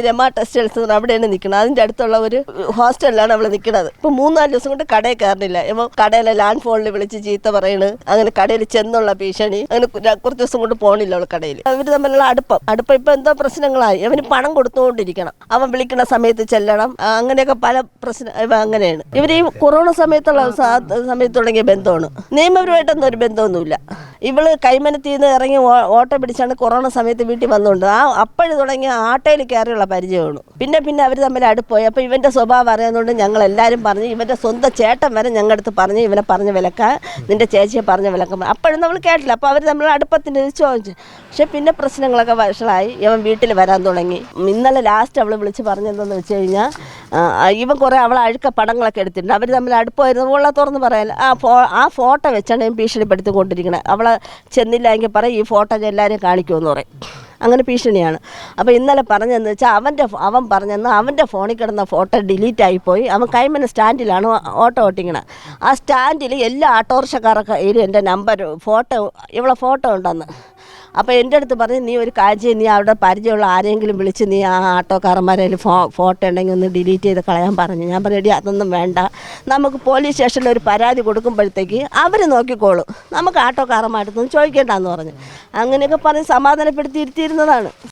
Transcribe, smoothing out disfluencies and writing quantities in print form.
Rama textiles അവിടെയാണ് നിൽക്കുന്നത്. അതിൻ്റെ അടുത്തുള്ള ഒരു ഹോസ്റ്റലിലാണ് അവൾ നിൽക്കുന്നത്. ഇപ്പം 3-4 ദിവസം കൊണ്ട് കടയിൽ കയറുന്നില്ല. ഇപ്പം കടയിലെ ലാൻഡ് ഫോണിൽ വിളിച്ച് ചീത്ത പറയണ്, അങ്ങനെ കടയിൽ ചെന്നുള്ള ഭീഷണി, അങ്ങനെ കുറച്ച് ദിവസം കൊണ്ട് പോകണില്ല അവൾ കടയിൽ. അവർ തമ്മിലുള്ള അടുപ്പം ഇപ്പം എന്തോ പ്രശ്നങ്ങളായി. അവന് പണം കൊടുത്തുകൊണ്ടിരിക്കണം, അവൻ വിളിക്കുന്ന സമയത്ത് ചെല്ലണം, അങ്ങനെയൊക്കെ പല പ്രശ്നം. അങ്ങനെയാണ് ഇവർ ഈ കൊറോണ സമയത്ത് തുടങ്ങിയ ബന്ധമാണ്. നിയമപരമായിട്ടൊന്നും ഒരു ബന്ധമൊന്നുമില്ല. ഇവള് കൈമനത്തിന്ന് ഇറങ്ങി ഓട്ടോ പിടിച്ചാണ് കൊറോണ സമയത്ത് വീട്ടിൽ വന്നുകൊണ്ട് അപ്പോഴും തുടങ്ങിയ ആട്ടയിൽ കയറിയുള്ള പരിചയമാണ്. പിന്നെ അവർ തമ്മിൽ അടുപ്പോയി. അപ്പോൾ ഇവൻ്റെ സ്വഭാവം അറിയാവുന്നതുകൊണ്ട് ഞങ്ങൾ എല്ലാവരും പറഞ്ഞു, ഇവൻ്റെ സ്വന്തം ചേട്ടൻ വരെ ഞങ്ങളുടെ അടുത്ത് പറഞ്ഞു, ഇവനെ പറഞ്ഞ് വിലക്കാൻ, നിൻ്റെ ചേച്ചിയെ പറഞ്ഞ് വിലക്കാൻ. അപ്പോഴും നമ്മൾ കേട്ടില്ല. അപ്പോൾ അവർ തമ്മിൽ അടുപ്പത്തിൻ്റെ ചോദിച്ചു. പക്ഷെ പിന്നെ പ്രശ്നങ്ങളൊക്കെ വഷളായി. ഇവൻ വീട്ടിൽ വരാൻ തുടങ്ങി. ഇന്നലെ ലാസ്റ്റ് അവൾ വിളിച്ച് പറഞ്ഞതെന്ന് വെച്ച് കഴിഞ്ഞാൽ, ഇവൻ കുറേ അവളെ അഴുക്ക പടങ്ങളൊക്കെ എടുത്തിട്ടുണ്ട്. അവർ തമ്മിൽ അടുപ്പമായിരുന്നു. ഉള്ള തുറന്ന് പറയാൻ ആ ഫോട്ടോ വെച്ചാണ് ഞാൻ ഭീഷണിപ്പെടുത്തിക്കൊണ്ടിരിക്കുന്നത്. അവളെ ചെന്നില്ലെങ്കിൽ പറയും, ഈ ഫോട്ടോ എല്ലാവരും കാണിക്കുമെന്ന് പറയും. അങ്ങനെ ഭീഷണിയാണ്. അപ്പോൾ ഇന്നലെ പറഞ്ഞതെന്ന് വെച്ചാൽ അവൻ പറഞ്ഞെന്ന് അവൻ്റെ ഫോണിൽ കിടന്ന ഫോട്ടോ ഡിലീറ്റ് ആയിപ്പോയി. അവൻ കൈമന സ്റ്റാൻഡിലാണ് ഓട്ടോ ഓട്ടിക്കണത്. ആ സ്റ്റാൻഡിൽ എല്ലാ ഓട്ടോറിക്ഷക്കാരുടെ കയ്യിലും എൻ്റെ നമ്പർ ഇവളെ ഫോട്ടോ ഉണ്ടെന്ന്. അപ്പോൾ എൻ്റെ അടുത്ത് പറഞ്ഞ്, നീ ഒരു കാര്യം, നീ അവിടെ പരിചയമുള്ള ആരെങ്കിലും വിളിച്ച് നീ ആ ആട്ടോക്കാരന്മാരിൽ ഫോട്ടോ ഉണ്ടെങ്കിൽ ഒന്ന് ഡിലീറ്റ് ചെയ്ത് കളയാൻ പറഞ്ഞു. ഞാൻ പറഞ്ഞു, അതൊന്നും വേണ്ട, നമുക്ക് പോലീസ് സ്റ്റേഷനിൽ ഒരു പരാതി കൊടുക്കുമ്പോഴത്തേക്ക് അവർ നോക്കിക്കോളും, നമുക്ക് ആട്ടോക്കാരന്മാരടുത്തൊന്നും ചോദിക്കേണ്ടെന്ന് പറഞ്ഞു. അങ്ങനെയൊക്കെ പറഞ്ഞ് സമാധാനപ്പെടുത്തി ഇരുത്തിയിരുന്നതാണ്.